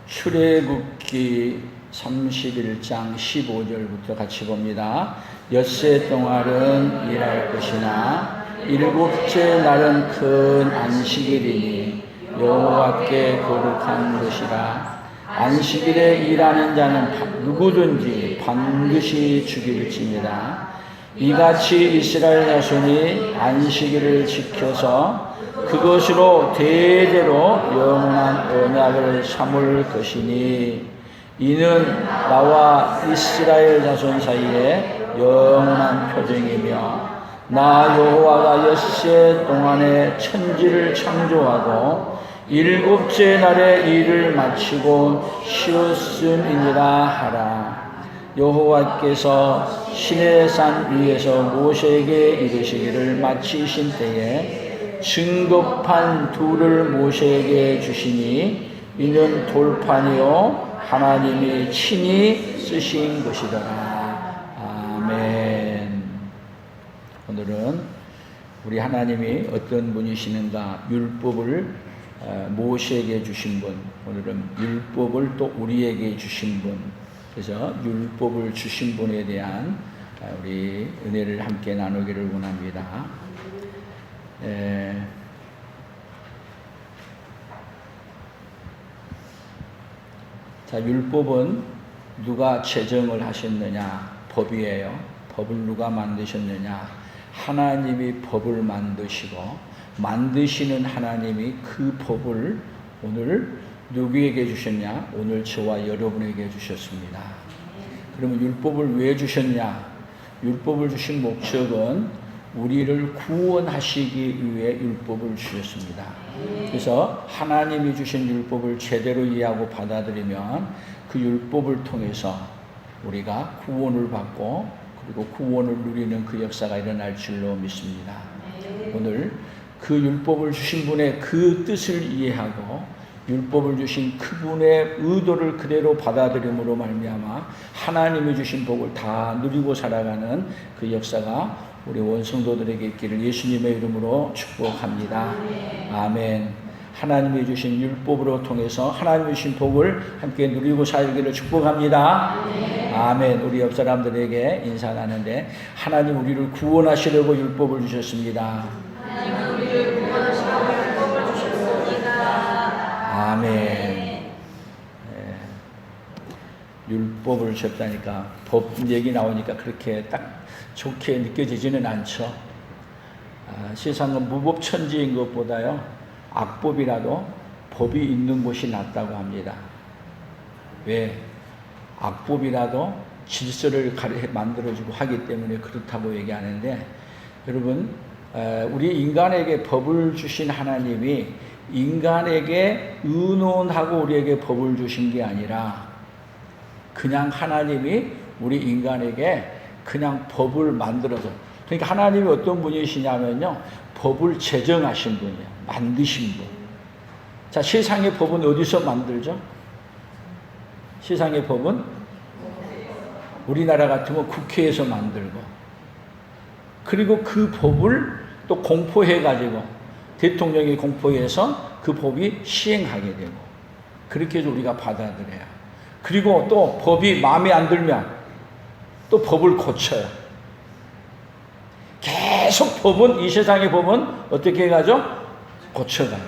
출애굽기 31장 15절부터 같이 봅니다. 엿새 동안은 일할 것이나 일곱째 날은 큰 안식일이니 여호와께 거룩한 것이라. 안식일에 일하는 자는 누구든지 반드시 죽일지니라. 이같이 이스라엘 자손이 안식일을 지켜서 그것으로 대대로 영원한 언약을 삼을 것이니 이는 나와 이스라엘 자손 사이에 영원한 표징이며 나 여호와가 엿새 동안에 천지를 창조하고 일곱째 날에 일을 마치고 쉬었음이니라 하라. 여호와께서 시내 산 위에서 모세에게 이르시기를 마치신 때에 증거판 둘을 모세에게 주시니 이는 돌판이요 하나님이 친히 쓰신 것이더라. 아멘. 오늘은 우리 하나님이 어떤 분이시는가, 율법을 모세에게 주신 분, 오늘은 율법을 또 우리에게 주신 분, 그래서 율법을 주신 분에 대한 우리 은혜를 함께 나누기를 원합니다. 자, 율법은 누가 제정을 하셨느냐? 법이에요. 법을 누가 만드셨느냐? 하나님이 법을 만드시고 만드시는 하나님이 그 법을 오늘 누구에게 주셨냐? 오늘 저와 여러분에게 주셨습니다. 그러면 율법을 왜 주셨냐? 율법을 주신 목적은 우리를 구원하시기 위해 율법을 주셨습니다. 그래서 하나님이 주신 율법을 제대로 이해하고 받아들이면 그 율법을 통해서 우리가 구원을 받고 그리고 구원을 누리는 그 역사가 일어날 줄로 믿습니다. 오늘 그 율법을 주신 분의 그 뜻을 이해하고 율법을 주신 그분의 의도를 그대로 받아들임으로 말미암아 하나님이 주신 복을 다 누리고 살아가는 그 역사가 우리 원성도들에게 있기를 예수님의 이름으로 축복합니다. 아멘. 하나님이 주신 율법으로 통해서 하나님이 주신 복을 함께 누리고 살기를 축복합니다. 아멘. 우리 옆 사람들에게 인사하는데 하나님 우리를 구원하시려고 율법을 주셨습니다. 아멘. 율법을 주셨다니까 법 얘기 나오니까 그렇게 딱 좋게 느껴지지는 않죠. 세상은 무법천지인 것보다요 악법이라도 법이 있는 곳이 낫다고 합니다. 왜? 악법이라도 질서를 만들어주고 하기 때문에 그렇다고 얘기하는데, 여러분 우리 인간에게 법을 주신 하나님이 인간에게 의논하고 우리에게 법을 주신 게 아니라 그냥 하나님이 우리 인간에게 그냥 법을 만들어서, 그러니까 하나님이 어떤 분이시냐면요 법을 제정하신 분이에요. 만드신 분. 자, 세상의 법은 어디서 만들죠? 세상의 법은 우리나라 같으면 국회에서 만들고, 그리고 그 법을 또 공포해가지고 대통령이 공포해서 그 법이 시행하게 되고, 그렇게 해서 우리가 받아들여요. 그리고 또 법이 마음에 안 들면 또 법을 고쳐요. 계속 법은, 이 세상의 법은 어떻게 해가죠? 고쳐가요.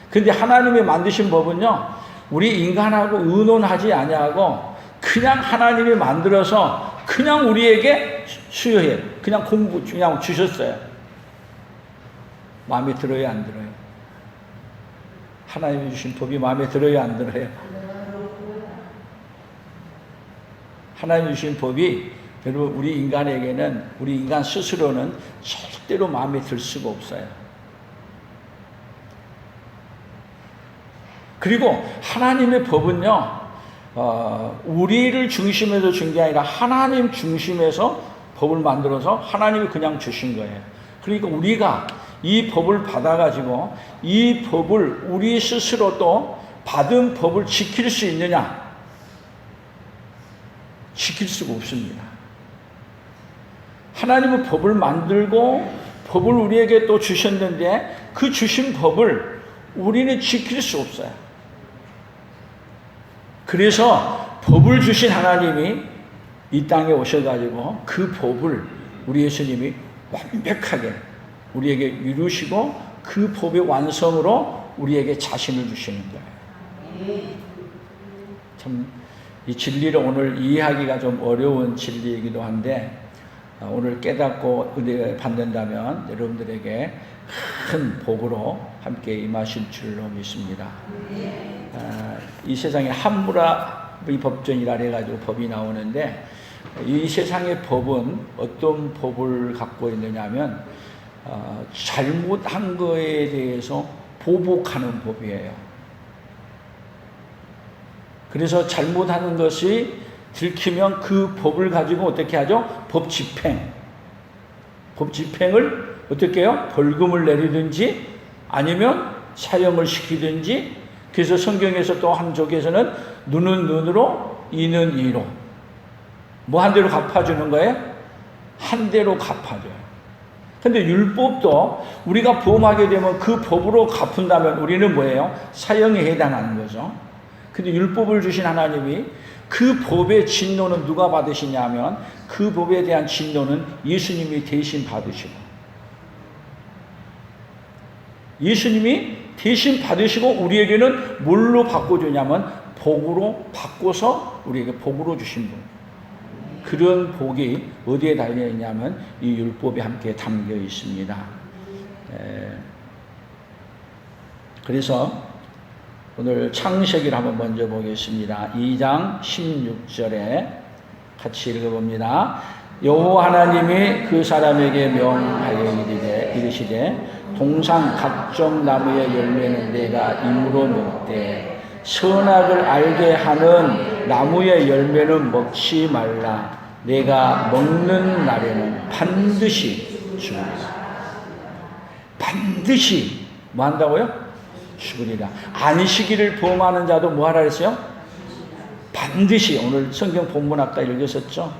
근데 하나님이 만드신 법은요 우리 인간하고 의논하지 아니하고 그냥 하나님이 만들어서 그냥 우리에게 수여해요. 그냥 그냥 주셨어요. 마음에 들어요, 안 들어요? 하나님이 주신 법이 마음에 들어요, 안 들어요? 하나님이 주신 법이 여러분 우리 인간에게는, 우리 인간 스스로는 절대로 마음에 들 수가 없어요. 그리고 하나님의 법은요 우리를 중심에서 준 게 아니라 하나님 중심에서 법을 만들어서 하나님이 그냥 주신 거예요. 그러니까 우리가 이 법을 받아가지고 이 법을 우리 스스로 또 받은 법을 지킬 수 있느냐? 지킬 수가 없습니다. 하나님은 법을 만들고 법을 우리에게 또 주셨는데 그 주신 법을 우리는 지킬 수 없어요. 그래서 법을 주신 하나님이 이 땅에 오셔가지고 그 법을 우리 예수님이 완벽하게 우리에게 이루시고 그 법의 완성으로 우리에게 자신을 주시는 거예요. 참 이 진리를 오늘 이해하기가 좀 어려운 진리이기도 한데 오늘 깨닫고 은혜 받는다면 여러분들에게 큰 복으로 함께 임하실 줄로 믿습니다. 이 세상에 함무라비 법전이라 해가지고 법이 나오는데 이 세상의 법은 어떤 법을 갖고 있느냐 하면 잘못한 거에 대해서 보복하는 법이에요. 그래서 잘못하는 것이 들키면 그 법을 가지고 어떻게 하죠? 법 집행. 법 집행을 어떻게 해요? 벌금을 내리든지 아니면 사형을 시키든지. 그래서 성경에서 또 한쪽에서는 눈은 눈으로 이는 이로 뭐 한 대로 갚아주는 거예요? 한 대로 갚아줘요. 근데 율법도 우리가 범하게 되면 그 법으로 갚은다면 우리는 뭐예요? 사형에 해당하는 거죠. 근데 율법을 주신 하나님이 그 법의 진노는 누가 받으시냐면 그 법에 대한 진노는 예수님이 대신 받으시고 예수님이 대신 받으시고 우리에게는 뭘로 바꿔주냐면 복으로 바꿔서 우리에게 복으로 주신 분. 그런 복이 어디에 달려 있냐면 이 율법에 함께 담겨 있습니다. 그래서 오늘 창세기를 한번 먼저 보겠습니다. 2장 16절에 같이 읽어봅니다. 여호와 하나님이 그 사람에게 명하여 이르시되 동산 각종 나무의 열매는 내가 임으로 먹되 선악을 알게 하는 나무의 열매는 먹지 말라. 내가 먹는 날에는 반드시 죽으리라. 반드시 뭐 한다고요? 죽으리라. 안식일을 범하는 자도 뭐 하라 그랬어요? 반드시. 오늘 성경 본문 아까 읽었었죠?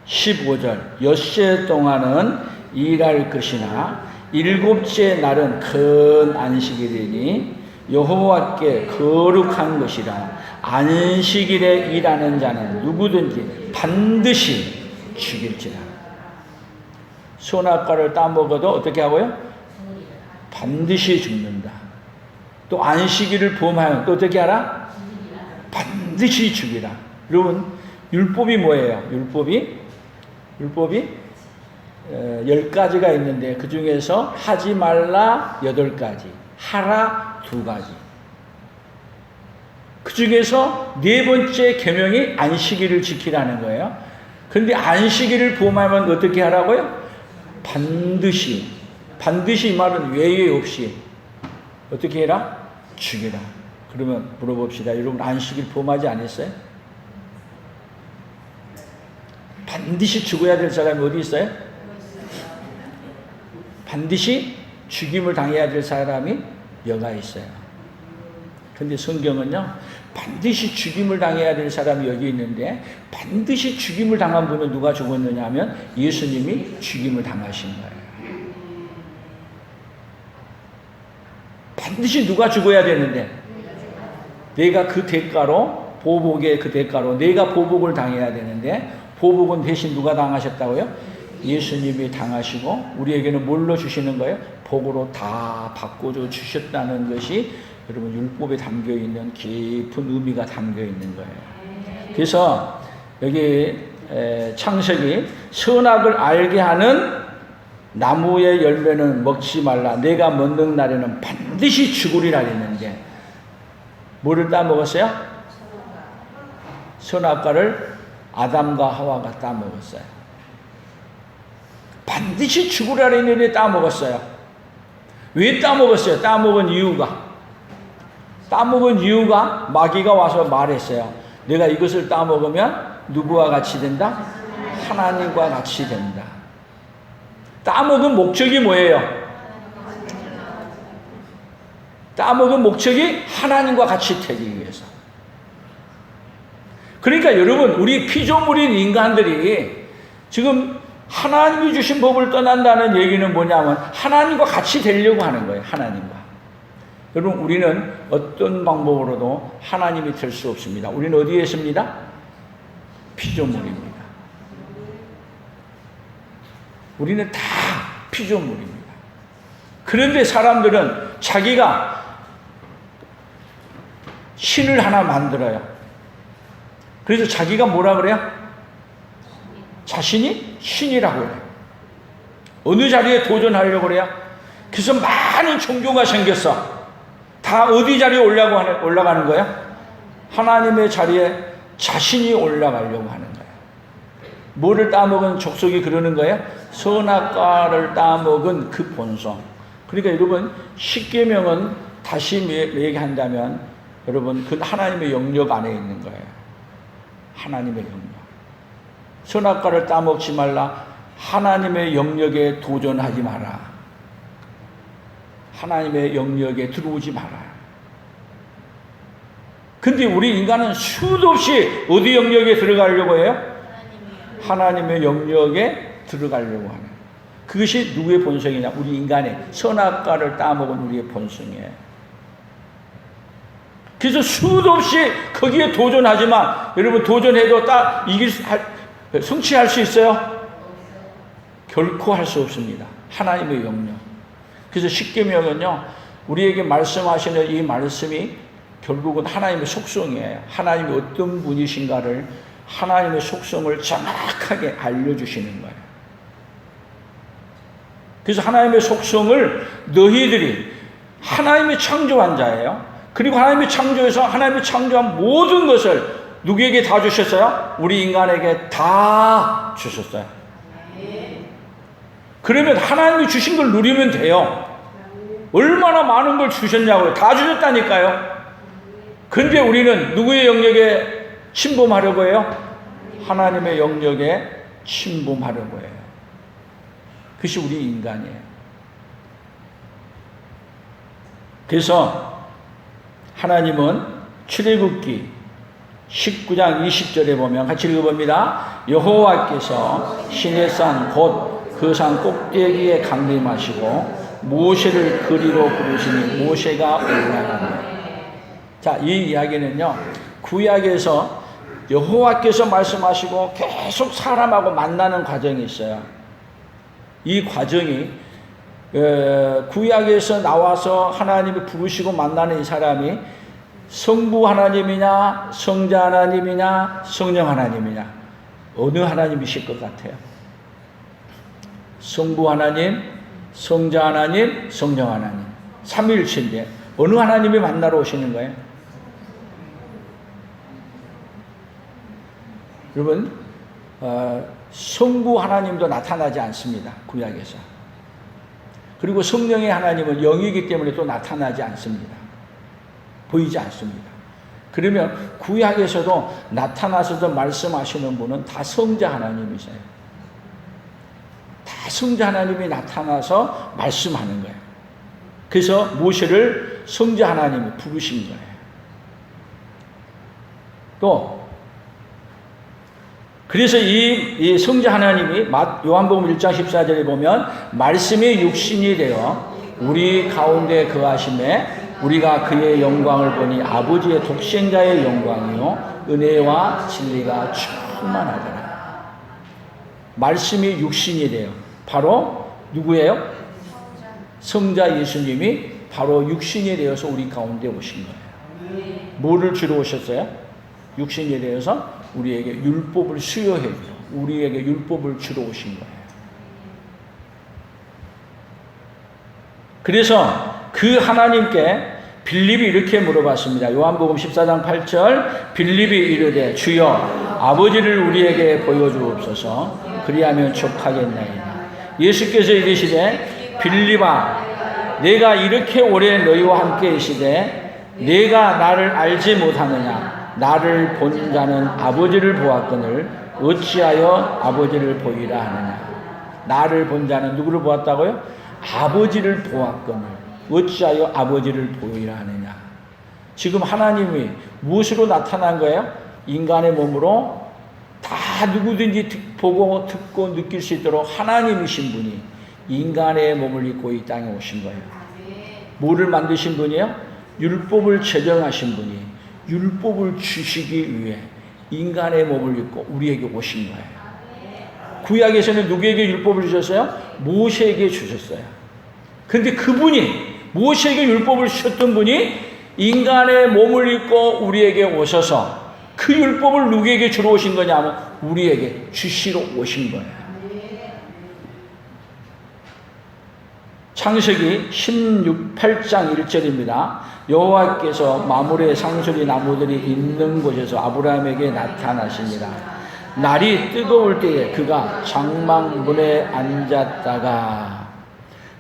15절 엿새 동안은 일할 것이나 일곱째 날은 큰 안식일이니 여호와께 거룩한 것이라. 안식일에 일하는 자는 누구든지 반드시 죽일지라. 선악과를 따먹어도 어떻게 하고요? 반드시 죽는다. 또 안식일을 범하면 또 어떻게 하라? 반드시 죽이라. 여러분 율법이 뭐예요? 율법이 10가지가 있는데 그 중에서 하지 말라 8가지, 하라 2가지. 그 중에서 4번째 계명이 안식일을 지키라는 거예요. 그런데 안식일을 범하면 어떻게 하라고요? 반드시 이 말은 외에 없이 어떻게 해라? 죽이라. 그러면 물어봅시다. 여러분 안식일 범하지 않았어요? 반드시 죽어야 될 사람이 어디 있어요? 반드시 죽임을 당해야 될 사람이 여가 있어요. 근데 성경은요, 반드시 죽임을 당해야 될 사람이 여기 있는데 반드시 죽임을 당한 분은 누가 죽었느냐 하면 예수님이 죽임을 당하신 거예요. 반드시 누가 죽어야 되는데 내가 그 대가로 보복의 그 대가로 내가 보복을 당해야 되는데 보복은 대신 누가 당하셨다고요? 예수님이 당하시고 우리에게는 뭘로 주시는 거예요? 복으로 다 바꿔줘 주셨다는 것이 여러분 율법에 담겨있는 깊은 의미가 담겨있는 거예요. 그래서 여기 창세기 선악을 알게 하는 나무의 열매는 먹지 말라. 내가 먹는 날에는 반드시 죽으리라 했는데 뭐를 따먹었어요? 선악과를 아담과 하와가 따먹었어요. 반드시 죽으리라 했는데 따먹었어요. 왜 따먹었어요? 따먹은 이유가 마귀가 와서 말했어요. 내가 이것을 따먹으면 누구와 같이 된다? 하나님과 같이 된다. 따먹은 목적이 뭐예요? 따먹은 목적이 하나님과 같이 되기 위해서. 그러니까 여러분 우리 피조물인 인간들이 지금 하나님이 주신 법을 떠난다는 얘기는 뭐냐면 하나님과 같이 되려고 하는 거예요. 하나님과. 여러분, 우리는 어떤 방법으로도 하나님이 될 수 없습니다. 우리는 어디에 있습니다? 피조물입니다. 우리는 다 피조물입니다. 그런데 사람들은 자기가 신을 하나 만들어요. 그래서 자기가 뭐라 그래요? 자신이 신이라고 그래요. 어느 자리에 도전하려고 그래요? 그래서 많은 종교가 생겼어. 다 어디 자리에 올라가는 거야? 하나님의 자리에 자신이 올라가려고 하는 거야. 뭐를 따먹은 족속이 그러는 거예요? 선악과를 따먹은 그 본성. 그러니까 여러분, 십계명은 다시 얘기한다면 여러분, 그 하나님의 영역 안에 있는 거예요. 하나님의 영역. 선악과를 따먹지 말라. 하나님의 영역에 도전하지 마라. 하나님의 영역에 들어오지 마라. 근데 우리 인간은 수도 없이 어디 영역에 들어가려고 해요? 하나님의 영역에 들어가려고 하는. 그것이 누구의 본성이냐? 우리 인간의 선악과를 따먹은 우리의 본성이에요. 그래서 수도 없이 거기에 도전하지만 여러분, 도전해도 성취할 수 있어요? 결코 할 수 없습니다. 하나님의 영역. 그래서 십계명은요, 우리에게 말씀하시는 이 말씀이 결국은 하나님의 속성이에요. 하나님이 어떤 분이신가를, 하나님의 속성을 정확하게 알려주시는 거예요. 그래서 하나님의 속성을 너희들이 하나님의 창조한 자예요. 그리고 하나님의 창조해서 하나님의 창조한 모든 것을 누구에게 다 주셨어요? 우리 인간에게 다 주셨어요. 그러면 하나님이 주신 걸 누리면 돼요. 얼마나 많은 걸 주셨냐고요. 다 주셨다니까요. 근데 우리는 누구의 영역에 침범하려고 해요? 하나님의 영역에 침범하려고 해요. 그것이 우리 인간이에요. 그래서 하나님은 출애굽기 19장 20절에 보면 같이 읽어봅니다. 여호와께서 시내산 곧 그 산 꼭대기에 강림하시고 모세를 그리로 부르시니 모세가 올라가니. 자, 이 이야기는요, 구약에서 여호와께서 말씀하시고 계속 사람하고 만나는 과정이 있어요. 이 과정이 구약에서 나와서 하나님이 부르시고 만나는 이 사람이 성부 하나님이냐, 성자 하나님이냐, 성령 하나님이냐, 어느 하나님이실 것 같아요? 성부 하나님, 성자 하나님, 성령 하나님, 삼위일체인데 어느 하나님이 만나러 오시는 거예요? 여러분, 성부 하나님도 나타나지 않습니다. 구약에서. 그리고 성령의 하나님은 영이기 때문에 또 나타나지 않습니다. 보이지 않습니다. 그러면 구약에서도 나타나서도 말씀하시는 분은 다 성자 하나님이세요. 다 성자 하나님이 나타나서 말씀하는 거예요. 그래서 모세를 성자 하나님이 부르신 거예요. 또 그래서 이 성자 하나님이 요한복음 1장 14절에 보면 말씀이 육신이 되어 우리 가운데 거하심에 우리가 그의 영광을 보니 아버지의 독생자의 영광이요 은혜와 진리가 충만하더라. 말씀이 육신이 돼요. 바로 누구예요? 성자 예수님이 바로 육신이 되어서 우리 가운데 오신 거예요. 뭐를 주러 오셨어요? 육신이 되어서 우리에게 율법을 수여해 주러, 우리에게 율법을 주러 오신 거예요. 그래서 그 하나님께 빌립이 이렇게 물어봤습니다. 요한복음 14장 8절 빌립이 이르되 주여 아버지를 우리에게 보여주옵소서 그리하면 족하겠나이다. 예수께서 이르시되 빌립아 내가 이렇게 오래 너희와 함께 있으되 내가 나를 알지 못하느냐. 나를 본 자는 아버지를 보았거늘 어찌하여 아버지를 보이라 하느냐. 나를 본 자는 누구를 보았다고요? 아버지를 보았거늘 어찌하여 아버지를 보이라 하느냐. 지금 하나님이 무엇으로 나타난 거예요? 인간의 몸으로 다 누구든지 보고 듣고 느낄 수 있도록 하나님이신 분이 인간의 몸을 입고 이 땅에 오신 거예요. 뭐를 만드신 분이에요? 율법을 제정하신 분이 율법을 주시기 위해 인간의 몸을 입고 우리에게 오신 거예요. 구약에서는 누구에게 율법을 주셨어요? 모세에게 주셨어요. 그런데 그분이 모세에게 율법을 주셨던 분이 인간의 몸을 입고 우리에게 오셔서 그 율법을 누구에게 주러 오신 거냐면 우리에게 주시러 오신 거예요. 창세기 8장 1절입니다. 여호와께서 마므레 상수리 나무들이 있는 곳에서 아브라함에게 나타나시니라. 날이 뜨거울 때에 그가 장막문에 앉았다가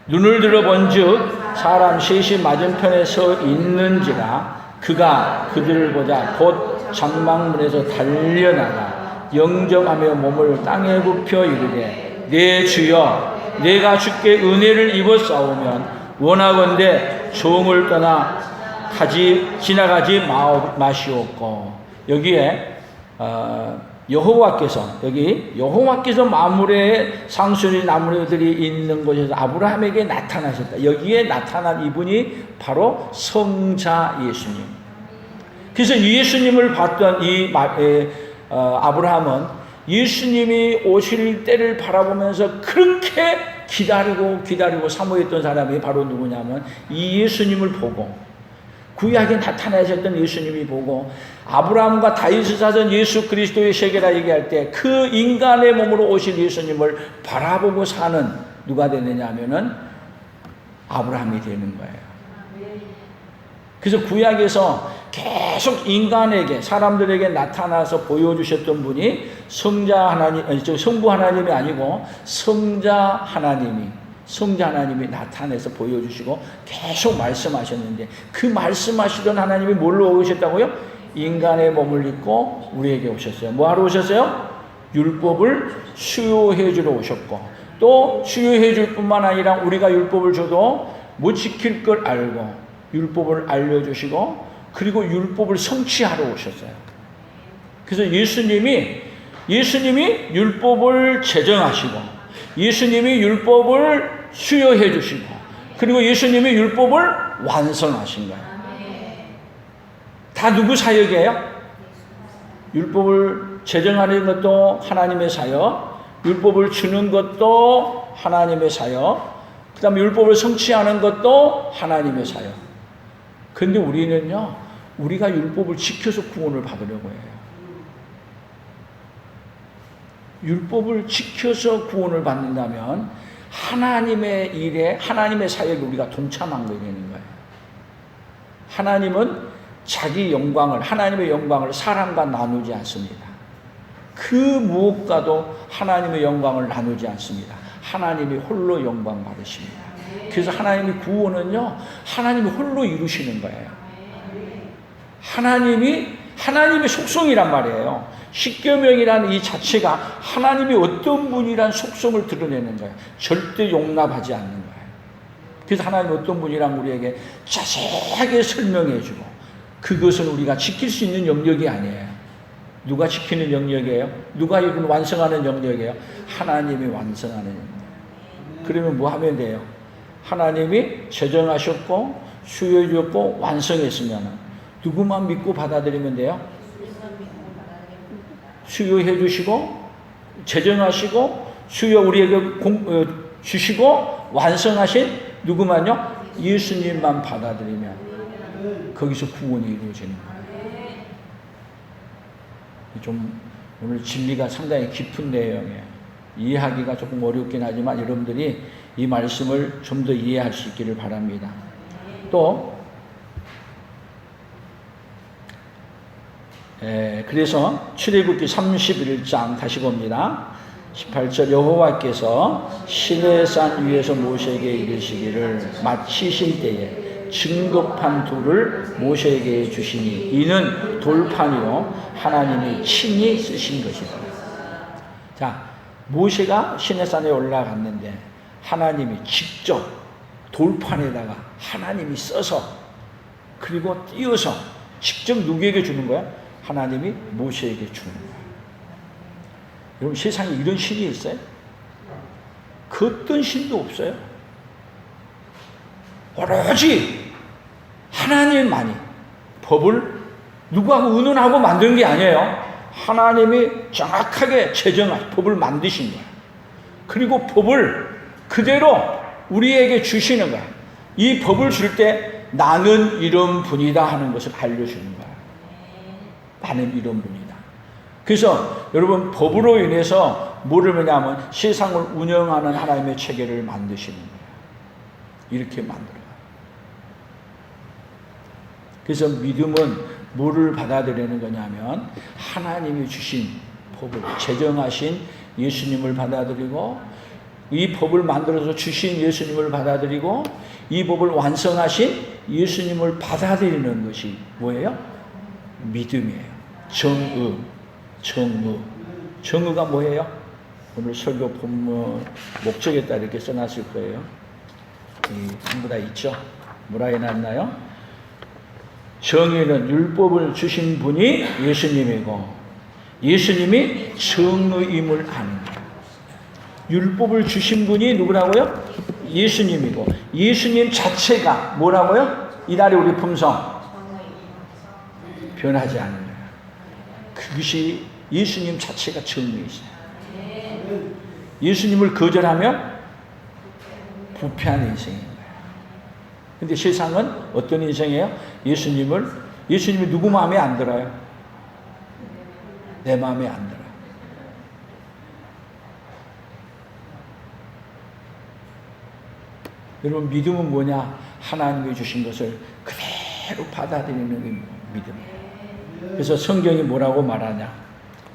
눈을 들어본즉 사람 셋이 맞은편에 서 있는지라. 그가 그들을 보자 곧 장막문에서 달려나가 영접하며 몸을 땅에 굽혀 이르되 내 주여 내가 주께 은혜를 입었사오면 원하건대 종을 떠나 지나가지 마시옵고. 여기에 여호와께서 마므레 상수리 나무들이 있는 곳에서 아브라함에게 나타나셨다. 여기에 나타난 이분이 바로 성자 예수님. 그래서 예수님을 봤던 아브라함은 예수님이 오실 때를 바라보면서 그렇게 기다리고 사모했던 사람이 바로 누구냐면 이 예수님을 보고, 구약에 나타나셨던 예수님이 보고, 아브라함과 다윗의 자손 예수 그리스도의 세계라 얘기할 때 그 인간의 몸으로 오신 예수님을 바라보고 사는 누가 되느냐 하면은 아브라함이 되는 거예요. 그래서 구약에서 계속 인간에게, 사람들에게 나타나서 보여주셨던 분이 성부 하나님이 아니고 성자 하나님이 나타내서 보여주시고 계속 말씀하셨는데, 그 말씀하시던 하나님이 뭘로 오셨다고요? 인간의 몸을 입고 우리에게 오셨어요. 뭐 하러 오셨어요? 율법을 수요해 주러 오셨고, 또 수요해 줄 뿐만 아니라 우리가 율법을 줘도 못 지킬 걸 알고 율법을 알려주시고, 그리고 율법을 성취하러 오셨어요. 그래서 예수님이 율법을 제정하시고, 예수님이 율법을 수여해 주시고, 그리고 예수님이 율법을 완성하신 거예요. 다 누구 사역이에요? 율법을 제정하는 것도 하나님의 사역, 율법을 주는 것도 하나님의 사역, 그 다음에 율법을 성취하는 것도 하나님의 사역. 그런데 우리는요, 우리가 율법을 지켜서 구원을 받으려고 해요. 율법을 지켜서 구원을 받는다면 하나님의 일에, 하나님의 사역에 우리가 동참한 거에 되는 거예요. 하나님은 자기 영광을, 하나님의 영광을 사람과 나누지 않습니다. 그 무엇과도 하나님의 영광을 나누지 않습니다. 하나님이 홀로 영광 받으십니다. 그래서 하나님의 구원은요, 하나님이 홀로 이루시는 거예요. 하나님의 속성이란 말이에요. 십계명이라는 이 자체가 하나님이 어떤 분이란 속성을 드러내는 거예요. 절대 용납하지 않는 거예요. 그래서 하나님이 어떤 분이란 우리에게 자세하게 설명해 주고, 그것은 우리가 지킬 수 있는 영역이 아니에요. 누가 지키는 영역이에요? 누가 이걸 완성하는 영역이에요? 하나님이 완성하는 영역. 그러면 뭐 하면 돼요? 하나님이 제정하셨고 수여해 주셨고 완성했으면 누구만 믿고 받아들이면 돼요? 수여해 주시고 제정하시고 수여 우리에게 주시고 완성하신 누구만요? 예수님만 받아들이면 거기서 구원이 이루어지는 거예요. 좀 오늘 진리가 상당히 깊은 내용이에요. 이해하기가 조금 어렵긴 하지만 여러분들이 이 말씀을 좀 더 이해할 수 있기를 바랍니다. 또 그래서 출애굽기 31장 다시 봅니다. 18절 여호와께서 시내산 위에서 모세에게 이르시기를 마치실 때에 증거판 둘을 모세에게 주시니 이는 돌판이요 하나님이 친히 쓰신 것이다. 자, 모세가 시내산에 올라갔는데 하나님이 직접 돌판에다가 하나님이 써서 그리고 띄어서 직접 누구에게 주는 거야? 하나님이 모세에게 주는 거야. 여러분 세상에 이런 신이 있어요? 그 어떤 신도 없어요. 오로지 하나님만이 법을 누구하고 의논하고 만든 게 아니에요. 하나님이 정확하게 제정한 법을 만드신 거예요. 그리고 법을 그대로 우리에게 주시는 거예요. 이 법을 줄 때 나는 이런 분이다 하는 것을 알려주는 거예요. 나는 이런 분이다. 그래서 여러분 법으로 인해서 뭐를 하냐면 세상을 운영하는 하나님의 체계를 만드시는 거예요. 이렇게 만들어요. 그래서 믿음은 뭐를 받아들이는 거냐면 하나님이 주신 법을 제정하신 예수님을 받아들이고 이 법을 만들어서 주신 예수님을 받아들이고 이 법을 완성하신 예수님을 받아들이는 것이 뭐예요? 믿음이에요. 정의가 뭐예요? 오늘 설교 본문 목적에 따라 이렇게 써놨을 거예요. 전부 다 있죠? 뭐라 해놨나요? 정의는 율법을 주신 분이 예수님이고 예수님이 정의임을 아는 거예요. 율법을 주신 분이 누구라고요? 예수님이고 예수님 자체가 뭐라고요? 이날의 우리 품성 변하지 않는 거예요. 그것이 예수님 자체가 정의이세요. 예수님을 거절하면 부패한 인생입니다. 근데 세상은 어떤 인생이에요? 예수님이 누구 마음에 안 들어요? 내 마음에 안 들어요. 여러분 믿음은 뭐냐? 하나님이 주신 것을 그대로 받아들이는 게 믿음이에요. 그래서 성경이 뭐라고 말하냐?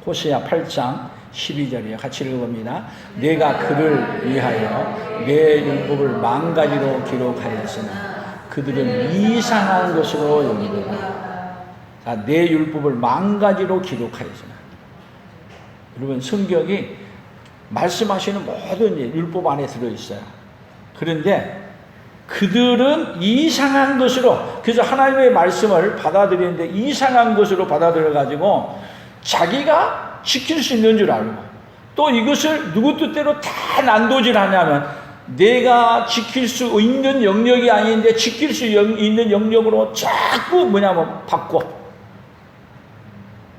호세아 8장 12절이에요. 같이 읽어봅니다. 내가 그를 위하여 내 율법을 망가지로 기록하였으나 그들은 이상한 것으로 여기더라. 자, 내 율법을 망가지로 기록하였으나. 여러분 성경이 말씀하시는 모든 율법 안에 들어있어요. 그런데 그들은 이상한 것으로, 그래서 하나님의 말씀을 받아들이는데 이상한 것으로 받아들여가지고 자기가 지킬 수 있는 줄 알고 또 이것을 누구 뜻대로 다 난도질하냐면 내가 지킬 수 있는 영역이 아닌데 지킬 수 있는 영역으로 자꾸 바꿔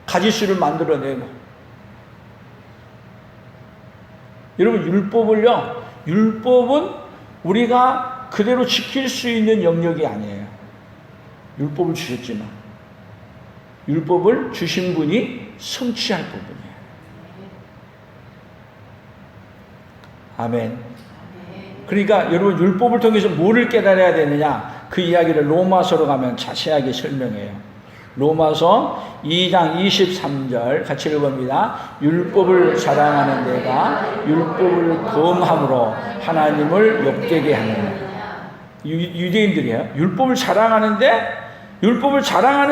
가지수를 만들어내고. 여러분 율법은 우리가 그대로 지킬 수 있는 영역이 아니에요. 율법을 주셨지만 율법을 주신 분이 성취할 부분이에요. 아멘. 그러니까 여러분 율법을 통해서 뭐를 깨달아야 되느냐? 그 이야기를 로마서로 가면 자세하게 설명해요. 로마서 2장 23절 같이 읽어봅니다. 율법을 자랑하는 내가 율법을 범함으로 하나님을 욕되게 하느냐. 유대인들이에요. 율법을 자랑하는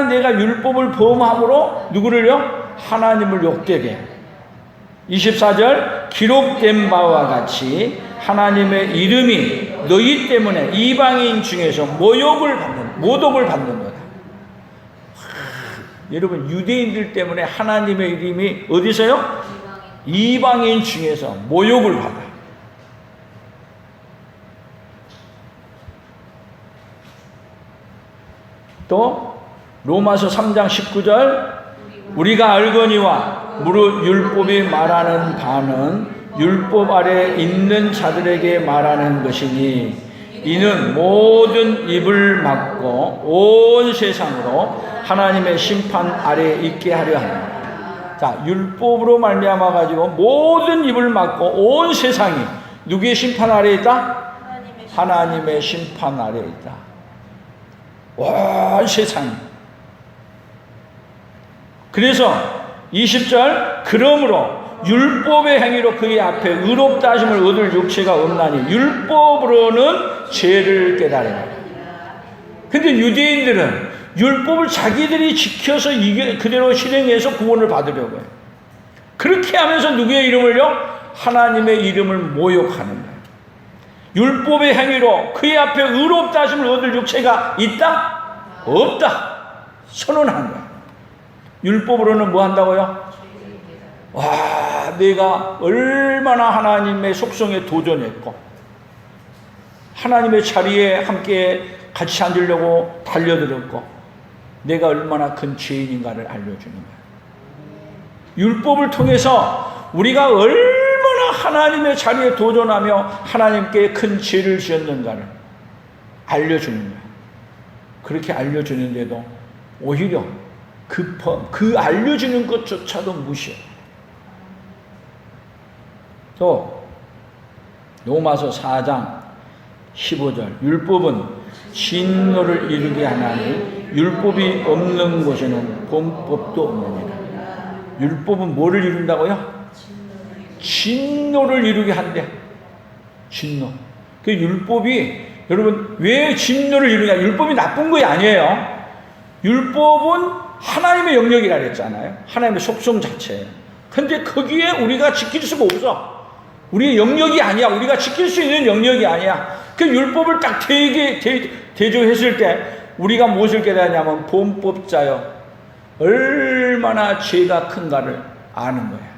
내가 율법을 범함으로 누구를요? 하나님을 욕되게. 24절 기록된 바와 같이 하나님의 이름이 너희 때문에 이방인 중에서 모독을 받는 거다. 여러분 유대인들 때문에 하나님의 이름이 어디서요? 이방인 중에서 모욕을 받아. 또 로마서 3장 19절 우리가 알거니와 무릇 율법이 말하는 바는 율법 아래 있는 자들에게 말하는 것이니 이는 모든 입을 막고 온 세상으로 하나님의 심판 아래 있게 하려 합니다. 자, 율법으로 말미암아 가지고 모든 입을 막고 온 세상이 누구의 심판 아래 있다? 하나님의 심판 아래 있다. 온 세상이. 그래서 20절 그러므로 율법의 행위로 그의 앞에 의롭다 하심을 얻을 육체가 없나니 율법으로는 죄를 깨달으라. 근데 유대인들은 율법을 자기들이 지켜서 그대로 실행해서 구원을 받으려고 해요. 그렇게 하면서 누구의 이름을요? 하나님의 이름을 모욕하는 거예요. 율법의 행위로 그의 앞에 의롭다 하심을 얻을 육체가 있다? 없다. 선언한 거예요. 율법으로는 뭐 한다고요? 와, 내가 얼마나 하나님의 속성에 도전했고 하나님의 자리에 함께 같이 앉으려고 달려들었고 내가 얼마나 큰 죄인인가를 알려주는 거예요. 율법을 통해서 우리가 얼마나 하나님의 자리에 도전하며 하나님께 큰 죄를 지었는가를 알려주는 거예요. 그렇게 알려주는데도 오히려 그 알려주는 것조차도 무시해요. 또 로마서 4장 15절 율법은 진노를 이루게 하나니 율법이 없는 곳에는 본법도 없느니라. 율법은 뭐를 이룬다고요? 진노를 이루게 한대. 진노. 그 율법이 여러분 왜 진노를 이루냐? 율법이 나쁜 것이 아니에요. 율법은 하나님의 영역이라 그랬잖아요. 하나님의 속성 자체예요. 근데 거기에 우리가 지킬 수가 없어. 우리의 영역이 아니야. 우리가 지킬 수 있는 영역이 아니야. 그 율법을 딱 대조했을 때 우리가 무엇을 깨닫냐면 본법자여 얼마나 죄가 큰가를 아는 거예요.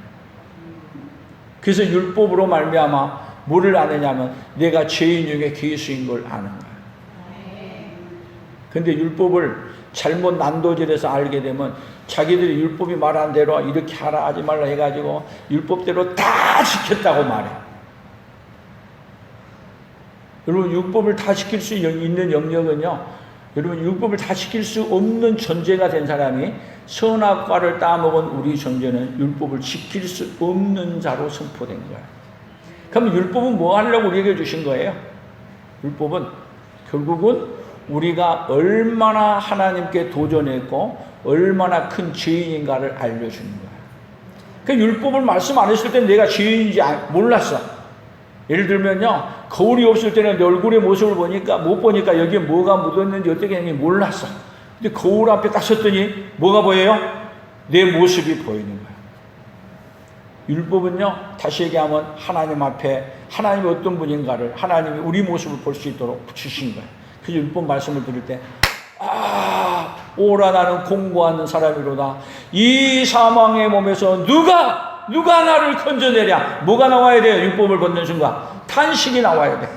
그래서 율법으로 말미암아 뭐를 아느냐면 내가 죄인 중에 괴수인 걸 아는 거예요. 근데 율법을 잘못 난도질해서 알게 되면 자기들이 율법이 말한 대로 이렇게 하라 하지 말라 해가지고 율법대로 다 지켰다고 말해. 여러분 율법을 다 지킬 수 있는 영역은요, 여러분 율법을 다 지킬 수 없는 존재가 된 사람이 선악과를 따먹은 우리 존재는 율법을 지킬 수 없는 자로 선포된 거예요. 그럼 율법은 뭐 하려고 우리에게 주신 거예요? 율법은 결국은 우리가 얼마나 하나님께 도전했고 얼마나 큰 죄인인가를 알려주는 거예요. 그 율법을 말씀 안 했을 때 내가 죄인인지 몰랐어. 예를 들면요, 거울이 없을 때는 내 얼굴의 모습을 못 보니까 여기에 뭐가 묻었는지 어떻게 했는지 몰랐어. 근데 거울 앞에 딱 섰더니 뭐가 보여요? 내 모습이 보이는 거예요. 율법은요, 다시 얘기하면 하나님 앞에 하나님이 어떤 분인가를, 하나님이 우리 모습을 볼 수 있도록 주신 거예요. 그래서 율법 말씀을 들을 때 오라 나는 공고한 사람이로다. 이 사망의 몸에서 누가 나를 건져내랴. 뭐가 나와야 돼요? 율법을 받는 순간 탄식이 나와야 돼.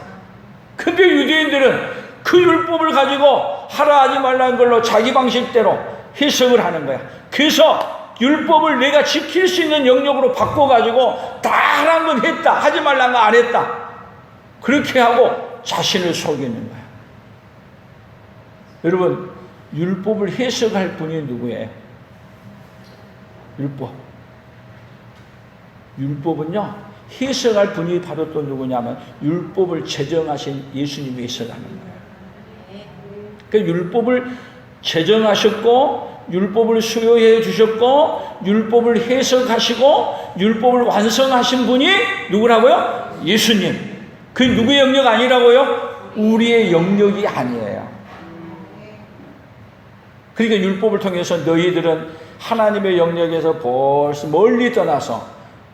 근데 유대인들은 그 율법을 가지고 하라 하지 말라는 걸로 자기 방식대로 해석을 하는 거야. 그래서 율법을 내가 지킬 수 있는 영역으로 바꿔가지고 다 하라는 건 했다, 하지 말라는 건 안 했다, 그렇게 하고 자신을 속이는 거야. 여러분 율법을 해석할 분이 누구예요? 율법은요, 해석할 분이 바로 또 누구냐면 율법을 제정하신 예수님이 해석하는 거예요. 그러니까 율법을 제정하셨고 율법을 수요해 주셨고 율법을 해석하시고 율법을 완성하신 분이 누구라고요? 예수님. 그 누구의 영역 아니라고요? 우리의 영역이 아니에요. 그러니까 율법을 통해서 너희들은 하나님의 영역에서 벌써 멀리 떠나서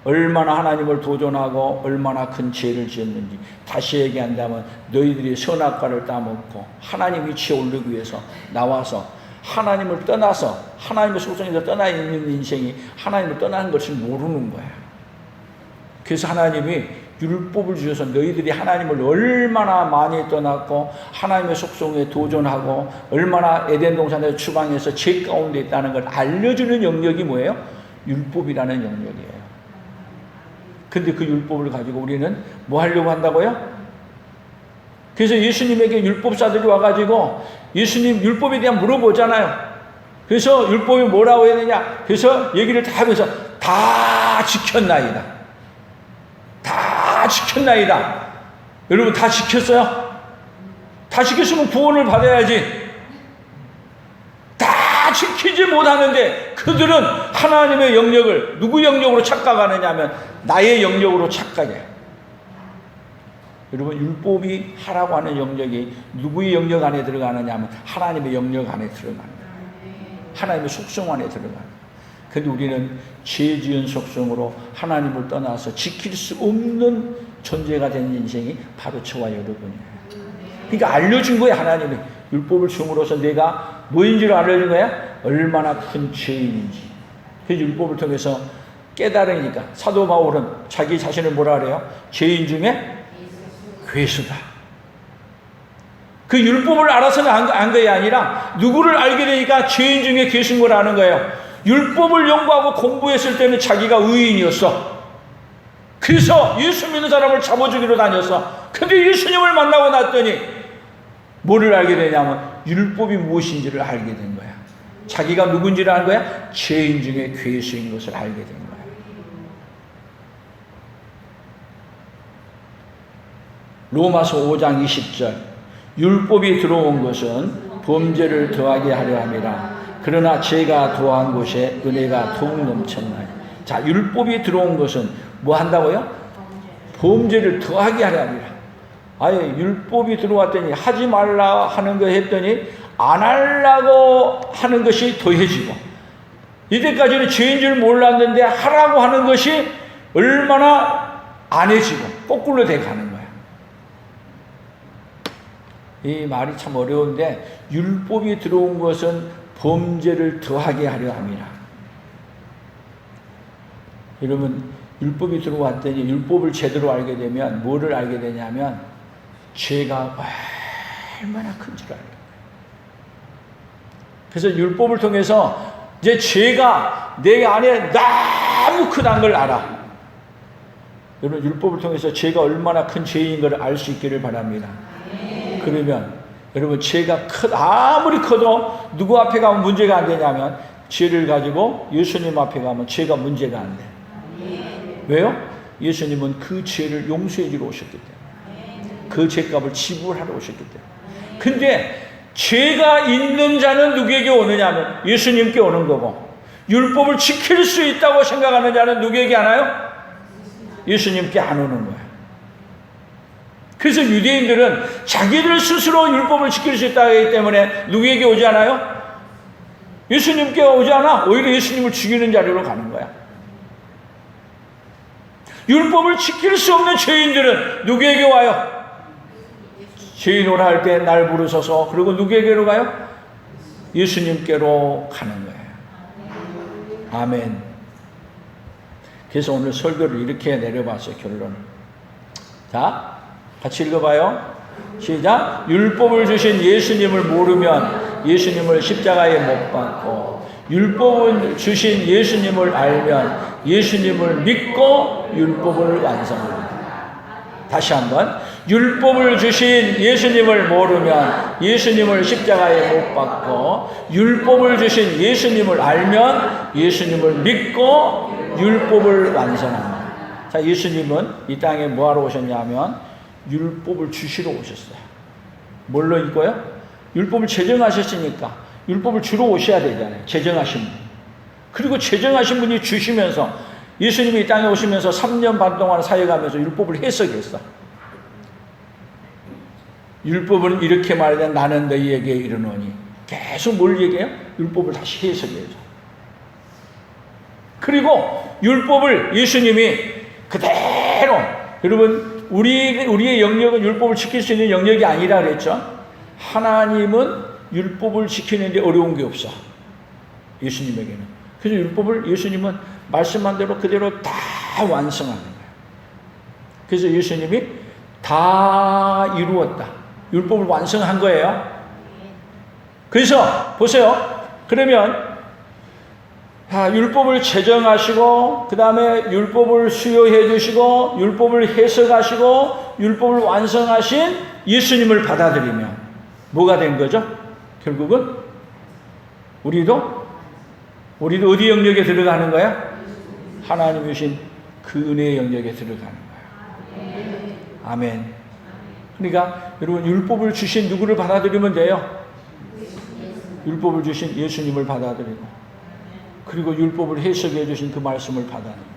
얼마나 하나님을 도전하고 얼마나 큰 죄를 지었는지, 다시 얘기한다면 너희들이 선악과를 따먹고 하나님 위치에 오르기 위해서 나와서 하나님을 떠나서 하나님의 속성에서 떠나 있는 인생이 하나님을 떠나는 것을 모르는 거야. 그래서 하나님이 율법을 주셔서 너희들이 하나님을 얼마나 많이 떠났고 하나님의 속성에 도전하고 얼마나 에덴 동산의 추방에서 죄 가운데 있다는 걸 알려주는 영역이 뭐예요? 율법이라는 영역이에요. 근데 그 율법을 가지고 우리는 뭐 하려고 한다고요? 그래서 예수님에게 율법사들이 와가지고 예수님 율법에 대한 물어보잖아요. 그래서 율법이 뭐라고 해야 되냐? 그래서 얘기를 다 하면서 다 지켰나이다. 다 지켰나이다. 여러분 다 지켰어요? 다 지켰으면 구원을 받아야지. 다 지키지 못하는데 그들은 하나님의 영역을 누구 영역으로 착각하느냐 하면 나의 영역으로 착각해요. 여러분 율법이 하라고 하는 영역이 누구의 영역 안에 들어가느냐 하면 하나님의 영역 안에 들어가는 거예요. 하나님의 속성 안에 들어가는 거예요. 근데 우리는 죄 지은 속성으로 하나님을 떠나서 지킬 수 없는 존재가 된 인생이 바로 저와 여러분이에요. 그러니까 알려준 거예요. 하나님이 율법을 줌으로써 내가 뭐인지를 알려준 거야? 얼마나 큰 죄인인지. 그래서 율법을 통해서 깨달으니까 사도 바울은 자기 자신을 뭐라 그래요? 죄인 중에 괴수다. 그 율법을 알아서는 안 거야 아니라 누구를 알게 되니까 죄인 중에 계신 걸 아는 거예요. 율법을 연구하고 공부했을 때는 자기가 의인이었어. 그래서 예수 믿는 사람을 잡아주기로 다녔어. 근데 예수님을 만나고 났더니 뭐를 알게 되냐면 율법이 무엇인지를 알게 된 거야. 자기가 누군지를 아는 거야. 죄인 중에 괴수인 것을 알게 된 거야. 로마서 5장 20절 율법이 들어온 것은 범죄를 더하게 하려 함이라. 그러나 죄가 더한 곳에 은혜가 더욱 넘쳤나니. 자, 율법이 들어온 것은 뭐 한다고요? 범죄를 더하게 하려 함이라. 아예 율법이 들어왔더니 하지 말라 하는 거 했더니 안 하려고 하는 것이 더해지고, 이때까지는 죄인 줄 몰랐는데 하라고 하는 것이 얼마나 안 해지고 거꾸로 돼 가는 거야. 이 말이 참 어려운데, 율법이 들어온 것은 범죄를 더하게 하려 함이라. 여러분, 율법이 들어왔더니 율법을 제대로 알게 되면 뭐를 알게 되냐면 죄가 얼마나 큰 줄 알게 돼요. 그래서 율법을 통해서 이제 죄가 내 안에 너무 크다는 걸 알아. 여러분, 율법을 통해서 죄가 얼마나 큰 죄인 걸 알 수 있기를 바랍니다. 그러면 여러분, 죄가 아무리 커도 누구 앞에 가면 문제가 안 되냐면 죄를 가지고 예수님 앞에 가면 죄가 문제가 안 돼. 왜요? 예수님은 그 죄를 용서해 주러 오셨기 때문에, 그 죄값을 지불하러 오셨기 때문에. 근데 죄가 있는 자는 누구에게 오느냐면 예수님께 오는 거고, 율법을 지킬 수 있다고 생각하는 자는 누구에게 하나요? 예수님께 안 오는 거예요. 그래서 유대인들은 자기들 스스로 율법을 지킬 수 있다고 하기 때문에 누구에게 오지 않아요? 예수님께 오지 않아. 오히려 예수님을 죽이는 자리로 가는 거야. 율법을 지킬 수 없는 죄인들은 누구에게 와요? 죄인 오라 할 때 날 부르소서. 그리고 누구에게로 가요? 예수님께로 가는 거예요. 아멘. 그래서 오늘 설교를 이렇게 내려봤어요. 결론을. 자, 같이 읽어봐요. 시작. 율법을 주신 예수님을 모르면 예수님을 십자가에 못 박고, 율법을 주신 예수님을 알면 예수님을 믿고 율법을 완성합니다. 다시 한번. 율법을 주신 예수님을 모르면 예수님을 십자가에 못 박고, 율법을 주신 예수님을 알면 예수님을 믿고 율법을 완성합니다. 자, 예수님은 이 땅에 뭐하러 오셨냐면 율법을 주시러 오셨어요. 뭘로 이거요? 율법을 제정하셨으니까 율법을 주러 오셔야 되잖아요. 제정하신 분. 그리고 제정하신 분이 주시면서, 예수님이 이 땅에 오시면서 3년 반 동안 사역하면서 율법을 해석했어. 율법은 이렇게 말하자 나는 너희에게 이르노니. 계속 뭘 얘기해요? 율법을 다시 해석해야죠. 그리고 율법을 예수님이 그대로, 여러분, 우리의 영역은 율법을 지킬 수 있는 영역이 아니라 그랬죠. 하나님은 율법을 지키는데 어려운 게 없어. 예수님에게는. 그래서 율법을 예수님은 말씀한 대로 그대로 다 완성하는 거예요. 그래서 예수님이 다 이루었다. 율법을 완성한 거예요. 그래서 보세요. 그러면 율법을 제정하시고, 그 다음에 율법을 수요해 주시고, 율법을 해석하시고, 율법을 완성하신 예수님을 받아들이면 뭐가 된 거죠? 결국은 우리도 어디 영역에 들어가는 거야? 하나님이 주신 그 은혜의 영역에 들어가는 거야. 아멘. 그러니까 여러분, 율법을 주신 누구를 받아들이면 돼요? 율법을 주신 예수님을 받아들이고, 그리고 율법을 해석해 주신 그 말씀을 받아들이고,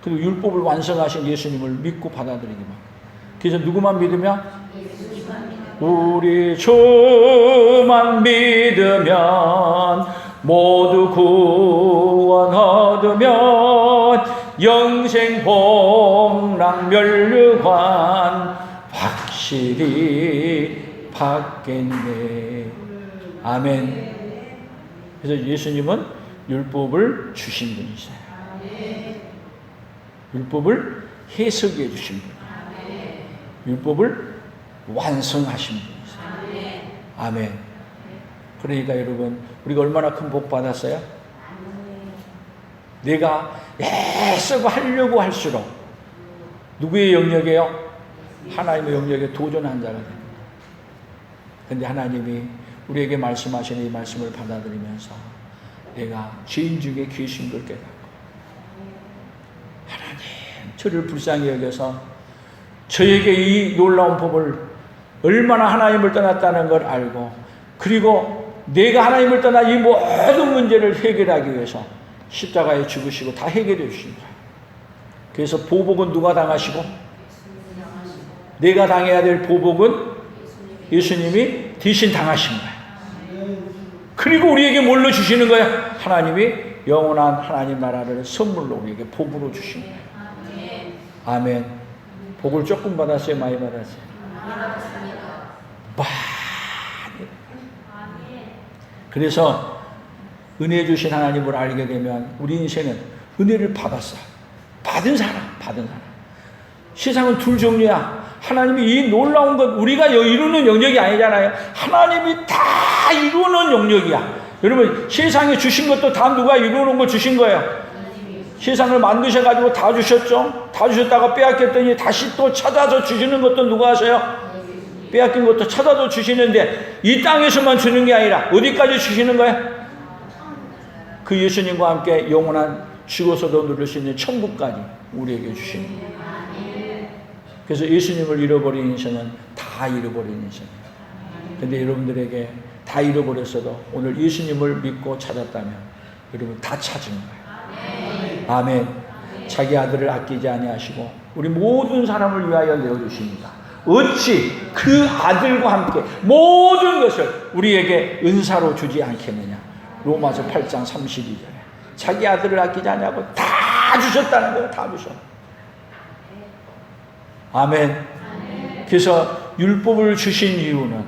그리고 율법을 완성하신 예수님을 믿고 받아들이기만. 그래서 누구만 믿으면? 우리 주만 믿으면 모두 구원 얻으면 영생 복락 멸류관 확실히 받겠네. 아멘. 그래서 예수님은 율법을 주신 분이세요. 율법을 해석해 주신 분, 율법을 완성하신 분이세요. 아멘. 그러니까 여러분, 우리가 얼마나 큰 복 받았어요? 내가 애쓰고 하려고 할수록 누구의 영역이에요? 하나님의 영역에 도전한 자가 됩니다. 그런데 하나님이 우리에게 말씀하시는 이 말씀을 받아들이면서 내가 죄인 중에 귀신 걸 깨닫고, 하나님 저를 불쌍히 여겨서 저에게 이 놀라운 법을, 얼마나 하나님을 떠났다는 걸 알고, 그리고 내가 하나님을 떠나 이 모든 문제를 해결하기 위해서 십자가에 죽으시고 다 해결해 주신 거예요. 그래서 보복은 누가 당하시고, 내가 당해야 될 보복은 예수님이 대신 당하신 거예요. 그리고 우리에게 뭘로 주시는 거예요? 하나님이 영원한 하나님 나라를 선물로 우리에게 복으로 주신 거예요. 아멘. 복을 조금 받았어요? 많이 받았어요? 많이. 그래서 은혜 주신 하나님을 알게 되면 우리 인생은 은혜를 받았어. 받은 사람. 세상은 둘 종류야. 하나님이 이 놀라운 것, 우리가 이루는 영역이 아니잖아요. 하나님이 다 이루는 영역이야. 여러분, 세상에 주신 것도 다 누가 이루는 거 주신 거예요. 세상을 만드셔가지고 다 주셨죠. 다 주셨다가 빼앗겼더니 다시 또 찾아서 주시는 것도 누가 하세요? 빼앗긴 것도 찾아서 주시는데, 이 땅에서만 주는 게 아니라 어디까지 주시는 거예요? 그 예수님과 함께 영원한 죽어서도 누릴 수 있는 천국까지 우리에게 주시는 거예요. 그래서 예수님을 잃어버린 인생은 다 잃어버린 인생이에요. 근데 여러분들에게 다 잃어버렸어도 오늘 예수님을 믿고 찾았다면 여러분 다 찾은 거예요. 아멘. 자기 아들을 아끼지 아니하시고 우리 모든 사람을 위하여 내어주십니다. 어찌 그 아들과 함께 모든 것을 우리에게 은사로 주지 않겠느냐. 로마서 8장 32절에 자기 아들을 아끼지 아니하고 다 주셨다는 거예요. 다 주셨어요. 아멘. 그래서 율법을 주신 이유는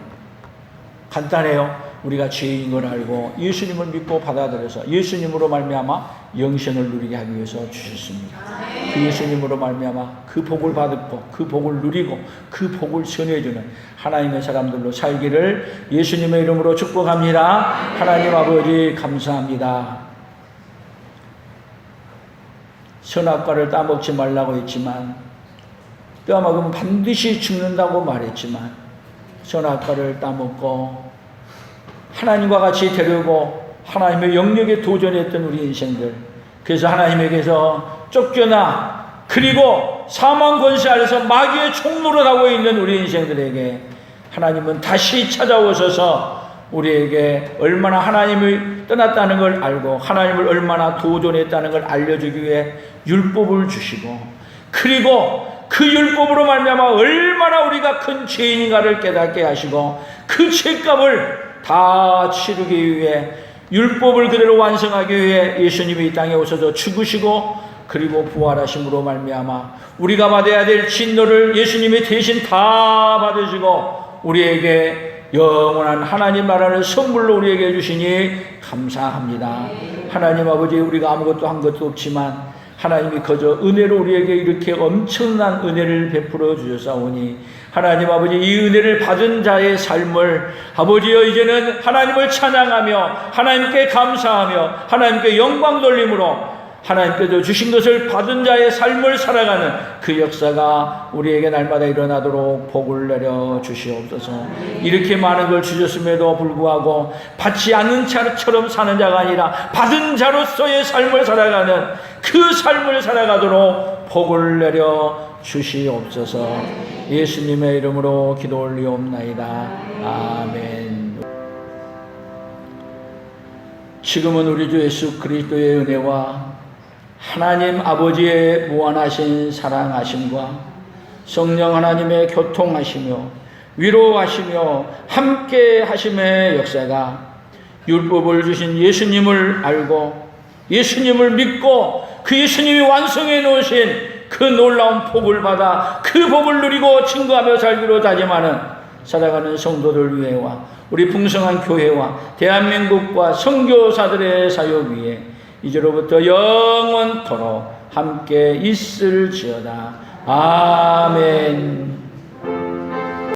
간단해요. 우리가 죄인 걸 알고 예수님을 믿고 받아들여서 예수님으로 말미암아 영생을 누리게 하기 위해서 주셨습니다. 그 예수님으로 말미암아 그 복을 받고 그 복을 누리고 그 복을 전해주는 하나님의 사람들로 살기를 예수님의 이름으로 축복합니다. 하나님 아버지 감사합니다. 선악과를 따먹지 말라고 했지만, 뼈먹으면 반드시 죽는다고 말했지만 선악과를 따먹고 하나님과 같이 되려고 하나님의 영역에 도전했던 우리 인생들, 그래서 하나님에게서 쫓겨나 그리고 사망 권세 아래서 마귀의 총노릇하고 있는 우리 인생들에게 하나님은 다시 찾아오셔서 우리에게 얼마나 하나님을 떠났다는 걸 알고 하나님을 얼마나 도전했다는 걸 알려주기 위해 율법을 주시고, 그리고 그 율법으로 말미암아 얼마나 우리가 큰 죄인인가를 깨닫게 하시고 그 죄값을 다 치르기 위해 율법을 그대로 완성하기 위해 예수님이 이 땅에 오셔서 죽으시고 그리고 부활하심으로 말미암아 우리가 받아야 될 진노를 예수님이 대신 다 받으시고 우리에게 영원한 하나님 나라를 선물로 우리에게 주시니 감사합니다. 하나님 아버지, 우리가 아무것도 한 것도 없지만 하나님이 거저 은혜로 우리에게 이렇게 엄청난 은혜를 베풀어 주셨사오니 하나님 아버지, 이 은혜를 받은 자의 삶을 아버지여 이제는 하나님을 찬양하며 하나님께 감사하며 하나님께 영광 돌림으로 하나님께서 주신 것을 받은 자의 삶을 살아가는 그 역사가 우리에게 날마다 일어나도록 복을 내려 주시옵소서. 이렇게 많은 걸 주셨음에도 불구하고 받지 않는 자처럼 사는 자가 아니라 받은 자로서의 삶을 살아가는 그 삶을 살아가도록 복을 내려 주시옵소서. 예수님의 이름으로 기도 올리옵나이다. 아멘. 지금은 우리 주 예수 그리스도의 은혜와 하나님 아버지의 무한하신 사랑하심과 성령 하나님의 교통하시며 위로하시며 함께 하심의 역사가 율법을 주신 예수님을 알고 예수님을 믿고 그 예수님이 완성해 놓으신 그 놀라운 복을 받아 그 복을 누리고 증거하며 살기로 다짐하는 살아가는 성도들 위해와 우리 풍성한 교회와 대한민국과 선교사들의 사역 위에 이제로부터 영원토록 함께 있을지어다. 아멘.